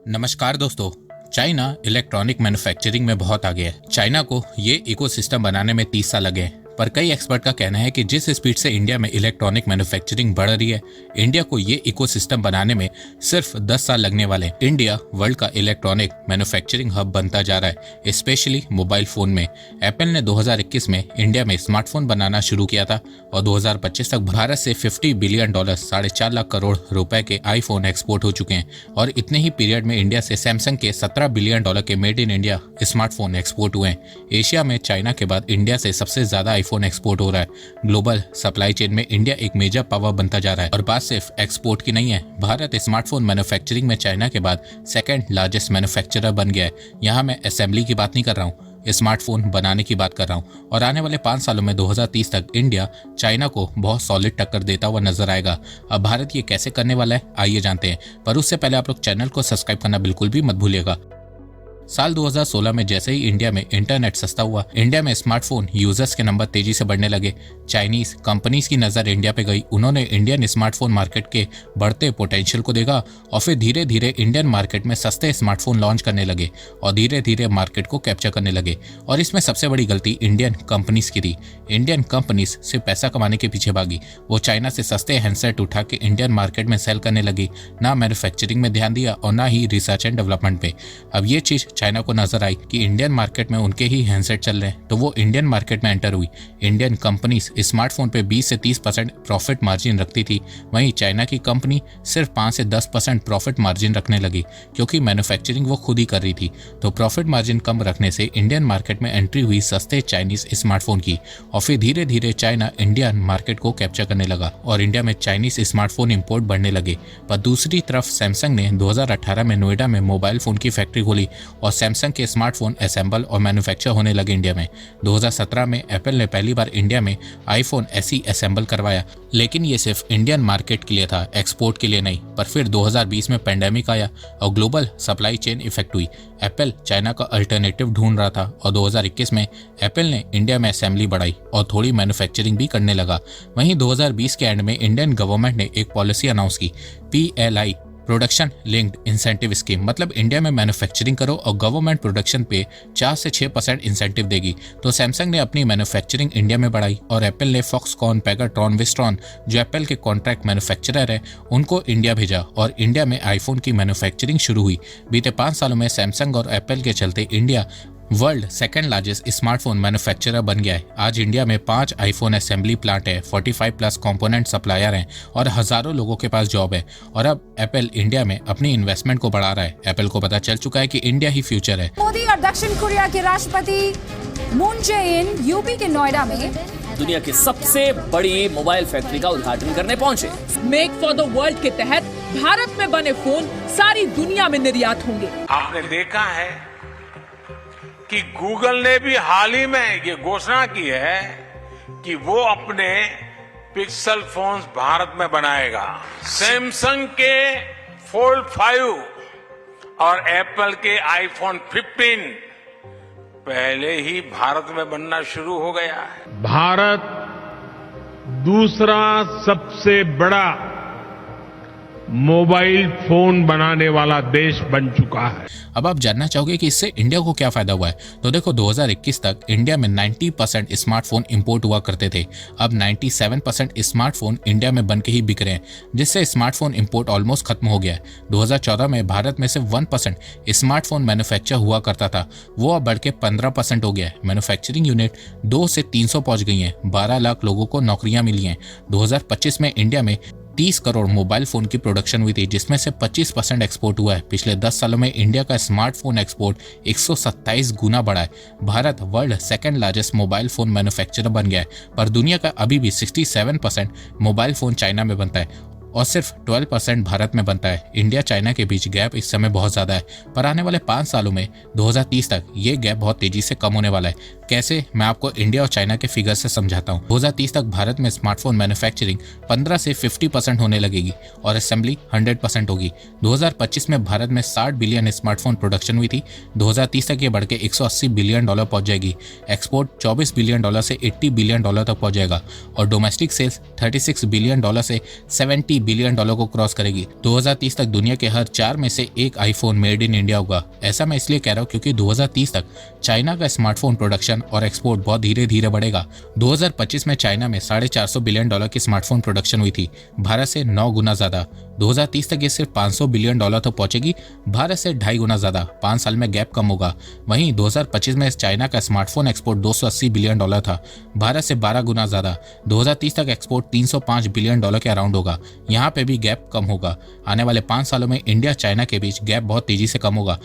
नमस्कार दोस्तों। China electronic manufacturing में बहुत आगे है। चाइना को ये इकोसिस्टम बनाने में 30 साल लगे हैं, पर कई एक्सपर्ट का कहना है कि जिस स्पीड से इंडिया में इलेक्ट्रॉनिक मैन्युफैक्चरिंग बढ़ रही है, इंडिया को ये इकोसिस्टम बनाने में सिर्फ 10 साल लगने वाले हैं। इंडिया वर्ल्ड का इलेक्ट्रॉनिक मैन्युफैक्चरिंग हब बनता जा रहा है, स्पेशली मोबाइल फोन में। एप्पल ने 2021 में इंडिया में स्मार्टफोन बनाना शुरू किया था और 2025 तक भारत से $50 बिलियन $4.5 लाख करोड़ रुपए के आईफोन एक्सपोर्ट हो चुके हैं। और इतने ही पीरियड में इंडिया से सैमसंग के $17 बिलियन के made in India smartphone export हुए हैं। एशिया में चाइना के बाद इंडिया से सबसे ज्यादा आईफोन एक्सपोर्ट हो रहा है। ग्लोबल सप्लाई चेन में इंडिया एक मेजर पावर बनता जा रहा है। और बात सिर्फ एक्सपोर्ट की नहीं है, भारत स्मार्टफोन मैन्युफैक्चरिंग में चाइना के बाद सेकंड लार्जेस्ट मैन्युफैक्चरर बन गया है। यहाँ मैं असेंबली की बात नहीं कर रहा हूँ, स्मार्टफोन बनाने की बात कर रहा हूँ। और आने वाले 5 सालों में 2030 तक इंडिया चाइना को बहुत सॉलिड टक्कर देता हुआ नजर आएगा। अब भारत ये कैसे करने वाला है, आइए जानते हैं। पर उससे पहले आप लोग चैनल को सब्सक्राइब करना बिल्कुल भी मत भूलिएगा। साल 2016 में जैसे ही इंडिया में इंटरनेट सस्ता हुआ, इंडिया में स्मार्टफोन यूजर्स के नंबर तेजी से बढ़ने लगे। चाइनीज कंपनीज की नजर इंडिया पे गई। उन्होंने इंडियन स्मार्टफोन मार्केट के बढ़ते पोटेंशियल को देखा और फिर धीरे धीरे इंडियन मार्केट में सस्ते स्मार्टफोन लॉन्च करने लगे और धीरे धीरे मार्केट को कैप्चर करने लगे। और इसमें सबसे बड़ी गलती इंडियन कंपनीज की थी। इंडियन कंपनीज सिर्फ पैसा कमाने के पीछे भागी। वो चाइना से सस्ते हैंडसेट उठा के इंडियन मार्केट में सेल करने लगी, ना मैन्युफैक्चरिंग में ध्यान दिया और ना ही रिसर्च एंड डेवलपमेंट पे। अब ये चीज चाइना को नजर आई कि इंडियन मार्केट में उनके ही हैंडसेट चल रहे हैं, तो वो इंडियन मार्केट में एंटर हुई। इंडियन कंपनीज स्मार्टफोन पे 20 से 30% प्रॉफिट मार्जिन रखती थी, वहीं चाइना की कंपनी सिर्फ 5 से 10% प्रॉफिट मार्जिन रखने लगी, क्योंकि मैन्युफैक्चरिंग वो खुद ही कर रही थी। तो प्रॉफिट मार्जिन कम रखने से इंडियन मार्केट में एंट्री हुई सस्ते चाइनीज स्मार्टफोन की। और फिर धीरे धीरे चाइना इंडियन मार्केट को कैप्चर करने लगा और इंडिया में चाइनीज स्मार्टफोन इंपोर्ट बढ़ने लगे। पर दूसरी तरफ सैमसंग ने 2018 में नोएडा में मोबाइल फोन की फैक्ट्री खोली और सैमसंग के स्मार्टफोन असेंबल और मैन्युफैक्चर होने लगे इंडिया में। 2017 में एप्पल ने पहली बार इंडिया में आईफोन SE असेंबल करवाया, लेकिन ये सिर्फ इंडियन मार्केट के लिए था, एक्सपोर्ट के लिए नहीं। पर फिर 2020 में पेंडेमिक आया और ग्लोबल सप्लाई चेन इफेक्ट हुई। एप्पल चाइना का अल्टरनेटिव ढूंढ रहा था और 2021 में एप्पल ने इंडिया में असेंबली बढ़ाई और थोड़ी मैन्युफैक्चरिंग भी करने लगा। वहीं 2020 के एंड में इंडियन गवर्नमेंट ने एक पॉलिसी अनाउंस की, PLI production linked incentive scheme. मतलब इंडिया में मैन्युफैक्चरिंग करो और गवर्नमेंट प्रोडक्शन पे 4 से 6% इंसेंटिव देगी। तो सैमसंग ने अपनी मैन्युफैक्चरिंग इंडिया में बढ़ाई और एप्पल ने फॉक्सकॉन, पेगाट्रॉन, विस्ट्रॉन जो एप्पल के कॉन्ट्रैक्ट मैन्युफैक्चरर है, उनको इंडिया भेजा और इंडिया में आईफोन की मैन्युफैक्चरिंग शुरू हुई। बीते 5 सालों में सैमसंग और एप्पल के चलते India world second largest smartphone manufacturer बन गया है। आज इंडिया में 5 आईफोन असेंबली प्लांट है, 45+ कंपोनेंट सप्लायर हैं और हजारों लोगों के पास जॉब है। और अब एप्पल इंडिया में अपनी इन्वेस्टमेंट को बढ़ा रहा है। एप्पल को पता चल चुका है कि इंडिया ही फ्यूचर है। मोदी और दक्षिण कोरिया के राष्ट्रपति मून जे-इन यूपी के नोएडा में दुनिया की सबसे बड़ी मोबाइल फैक्ट्री का उद्घाटन करने पहुंचे। मेक फॉर द वर्ल्ड के तहत भारत में बने फोन सारी दुनिया में निर्यात होंगे। आपने देखा है कि गूगल ने भी हाल ही में ये घोषणा की है कि वो अपने पिक्सल फोन्स भारत में बनाएगा। सैमसंग के फोल्ड 5 और एप्पल के आईफोन 15 पहले ही भारत में बनना शुरू हो गया है। भारत दूसरा सबसे बड़ा मोबाइल फोन बनाने वाला देश बन चुका है। अब आप जानना चाहोगे कि इससे इंडिया को क्या फायदा हुआ है, तो देखो 2021 तक इंडिया में 90% स्मार्टफोन इंपोर्ट हुआ करते थे। अब 97% स्मार्टफोन इंडिया में बन के ही बिक रहे हैं, जिससे स्मार्टफोन इंपोर्ट ऑलमोस्ट खत्म हो गया है। 2014 में भारत में सिर्फ 1% स्मार्टफोन मैन्युफैक्चर हुआ करता था, वो अब बढ़ के 15% हो गया है। मैन्युफैक्चरिंग यूनिट 2 से 300 पहुंच गई हैं, 12 लाख लोगों को नौकरियां मिली हैं। 2025 में इंडिया में 30 करोड़ मोबाइल फोन की प्रोडक्शन हुई थी, जिसमें से 25% एक्सपोर्ट हुआ है। पिछले 10 सालों में इंडिया का स्मार्टफोन एक्सपोर्ट 127 गुना बढ़ा है। Bharat world second largest mobile phone manufacturer बन गया है, पर दुनिया का अभी भी 67% मोबाइल फोन चाइना में बनता है और सिर्फ 12% भारत में बनता है। इंडिया चाइना के बीच गैप इस समय बहुत ज्यादा है, पर आने वाले 5 सालों में 2030 तक ये गैप बहुत तेजी से कम होने वाला है। कैसे, मैं आपको इंडिया और चाइना के फिगर से समझाता हूँ। 2030 तक भारत में स्मार्टफोन मैन्युफैक्चरिंग 15 से 50% होने लगेगी और असेंबली 100% होगी। 2025 में भारत में 60 बिलियन स्मार्टफोन प्रोडक्शन हुई थी। 2030 तक ये बढ़ के $180 बिलियन पहुंच जाएगी। एक्सपोर्ट $24 बिलियन से $80 बिलियन तक पहुंच जाएगा और डोमेस्टिक सेल्स $36 बिलियन से $70 बिलियन को क्रॉस करेगी। 2030 तक दुनिया के हर 4 में से एक आईफोन मेड इन इंडिया होगा। ऐसा मैं इसलिए कह रहा हूँ क्योंकि 2030 तक चाइना का स्मार्टफोन प्रोडक्शन और एक्सपोर्ट बहुत धीरे धीरे बढ़ेगा। 2025 में चाइना में $450 बिलियन की स्मार्टफोन प्रोडक्शन हुई थी, भारत से 9 गुना ज्यादा। 2030 तक ये सिर्फ $500 बिलियन तक पहुंचेगी, भारत से 2.5 गुना ज्यादा। 5 साल में गैप कम होगा। वहीं 2025 में चाइना का स्मार्टफोन एक्सपोर्ट $280 बिलियन था, भारत से 12 गुना ज्यादा। 2030 तक एक्सपोर्ट $305 बिलियन के अराउंड होगा। यहाँ पे भी गैप कम होगा। आने वाले 5 सालों में इंडिया चाइना के बीच गैप बहुत तेजी से कम होगा।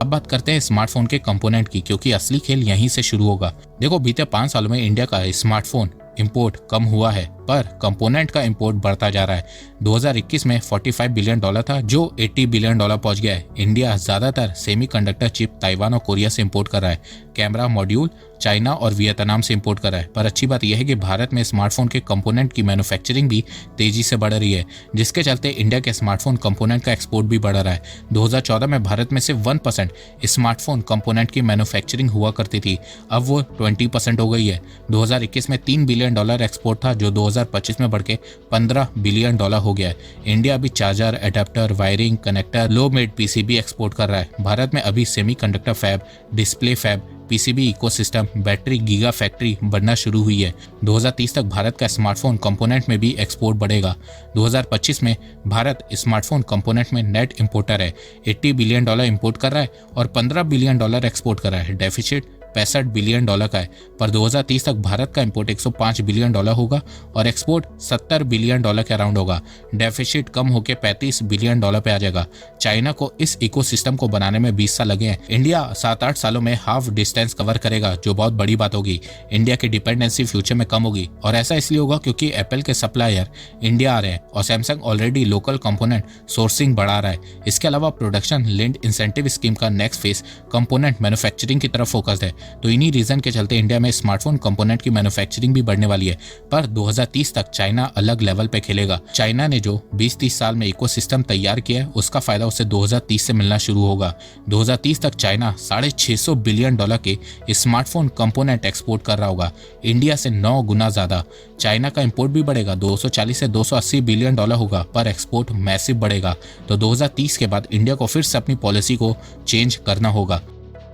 अब बात करते हैं स्मार्टफोन के कंपोनेंट की, क्योंकि असली खेल यहीं से शुरू होगा। देखो, बीते 5 सालों में इंडिया का स्मार्टफोन इंपोर्ट कम हुआ है, पर कंपोनेंट का इंपोर्ट बढ़ता जा रहा है। 2021 में $45 बिलियन था, जो $80 बिलियन पहुंच गया है। इंडिया ज्यादातर सेमीकंडक्टर चिप ताइवान और कोरिया से इंपोर्ट कर रहा है। कैमरा मॉड्यूल चाइना और वियतनाम से इंपोर्ट कर रहा है। पर अच्छी बात यह है कि भारत में स्मार्टफोन के कंपोनेंट की मैन्युफैक्चरिंग भी तेजी से बढ़ रही है, जिसके चलते इंडिया के स्मार्टफोन कंपोनेंट का एक्सपोर्ट भी बढ़ रहा है। 2014 में भारत में सिर्फ 1% स्मार्टफोन कंपोनेंट की मैन्युफैक्चरिंग हुआ करती थी, अब वो 20% हो गई है। 2021 में $3 बिलियन एक्सपोर्ट था, जो 2025 में बढ़ के $15 बिलियन हो गया है। इंडिया अभी charger, adapter, wiring, connector, low made PCB export कर रहा है। भारत में अभी semiconductor fab, display fab, PCB ecosystem, battery giga factory बनना शुरू हुई है। 2030 तक भारत का स्मार्टफोन कंपोनेंट में भी एक्सपोर्ट बढ़ेगा। 2025 में भारत स्मार्टफोन कंपोनेंट में नेट इंपोर्टर है, $80 बिलियन इंपोर्ट कर रहा है और $15 बिलियन एक्सपोर्ट कर रहा है। डेफिसिट $65 बिलियन का है, पर 2030 तक भारत का इंपोर्ट $105 बिलियन होगा और एक्सपोर्ट $70 बिलियन के अराउंड होगा। डेफिसिट कम होकर $35 बिलियन पे आ जाएगा। चाइना को इस इकोसिस्टम को बनाने में 20 साल लगे हैं। इंडिया 7-8 सालों में हाफ डिस्टेंस कवर करेगा, जो बहुत बड़ी बात होगी। इंडिया की डिपेंडेंसी फ्यूचर में कम होगी और ऐसा इसलिए होगा क्योंकि एप्पल के सप्लायर इंडिया आ रहे हैं और Samsung already local component sourcing बढ़ा रहा है। इसके अलावा प्रोडक्शन लिंक्ड इंसेंटिव स्कीम का नेक्स्ट फेज कंपोनेंट मैन्युफैक्चरिंग की तरफ फोकस्ड है। तो इन्हीं रीजन के चलते इंडिया में स्मार्टफोन कंपोनेंट की मैन्युफैक्चरिंग भी बढ़ने वाली है। पर 2030 तक चाइना अलग लेवल पे खेलेगा। चाइना ने जो 20-30 साल में इकोसिस्टम तैयार किया है, उसका फायदा उसे 2030 से मिलना शुरू होगा। 2030 तक चाइना $650 बिलियन के स्मार्टफोन कंपोनेंट एक्सपोर्ट कर रहा होगा, इंडिया से 9 गुना ज्यादा। चाइना का इंपोर्ट भी बढ़ेगा, 240 से $280 बिलियन होगा, पर एक्सपोर्ट मैसिव बढ़ेगा। तो 2030 के बाद इंडिया को फिर से अपनी पॉलिसी को चेंज करना होगा।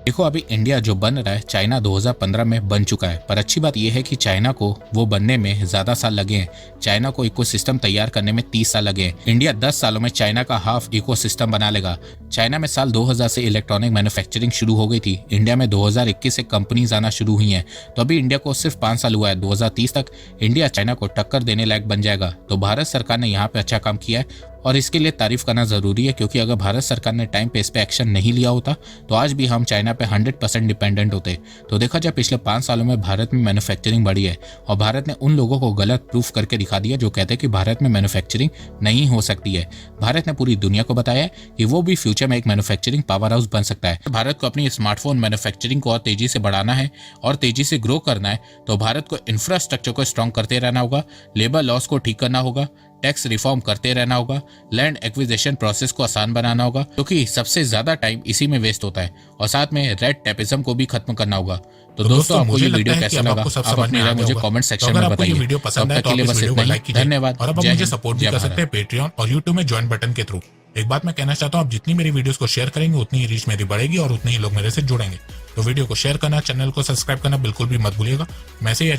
देखो, अभी इंडिया जो बन रहा है चाइना 2015 में बन चुका है, पर अच्छी बात यह है कि चाइना को वो बनने में ज्यादा साल लगे हैं। चाइना को इकोसिस्टम तैयार करने में 30 साल लगे हैं। इंडिया 10 सालों में चाइना का हाफ इकोसिस्टम बना लेगा। चाइना में साल 2000 से इलेक्ट्रॉनिक मैन्युफैक्चरिंग शुरू हो गई थी। इंडिया में 2021 से कंपनीज आना शुरू हुई हैं, तो अभी इंडिया को सिर्फ 5 साल हुआ है। 2030 तक इंडिया चाइना को टक्कर देने लायक बन जाएगा। तो भारत सरकार ने यहाँ पे अच्छा काम किया है और इसके लिए तारीफ करना जरूरी है, क्योंकि अगर भारत सरकार ने टाइम पे इस पे एक्शन नहीं लिया होता तो आज भी हम चाइना पे 100% डिपेंडेंट होते। तो देखा जाए, पिछले 5 सालों में भारत में मैन्युफैक्चरिंग बढ़ी है और भारत ने उन लोगों को गलत प्रूफ करके दिखा दिया जो कहते हैं कि भारत में मैन्युफैक्चरिंग नहीं हो सकती है। भारत ने पूरी दुनिया को बताया है कि वो भी फ्यूचर में एक मैन्युफैक्चरिंग पावर हाउस बन सकता है। भारत को अपनी स्मार्टफोन मैन्युफैक्चरिंग को और तेजी से बढ़ाना है और तेजी से ग्रो करना है, तो भारत को इंफ्रास्ट्रक्चर को स्ट्रॉन्ग करते रहना होगा, लेबर लॉस को ठीक करना होगा, टैक्स रिफॉर्म करते रहना होगा, लैंड एक्विजिशन प्रोसेस को आसान बनाना होगा, क्योंकि सबसे ज्यादा टाइम इसी में वेस्ट होता है, और साथ में रेड टेपिज्म को भी खत्म करना होगा। तो दोस्तों, आपको ये वीडियो कैसा लगा? आप अपनी राय मुझे कमेंट सेक्शन में बताइए। तब तक के लिए बस इतना ही। धन्यवाद। और अब आप मुझे सपोर्ट भी कर सकते हैं पेट्रियन और यूट्यूब में ज्वाइन बटन के थ्रू। एक बात मैं कहना चाहता हूँ, आप जितनी मेरी वीडियोस को शेयर करेंगे उतनी ही रीच मेरी बढ़ेगी और उतने ही लोग मेरे से जुड़ेंगे। तो वीडियो को शेयर करना, चैनल को सब्सक्राइब करना बिल्कुल भी मत भूलिएगा। मैं से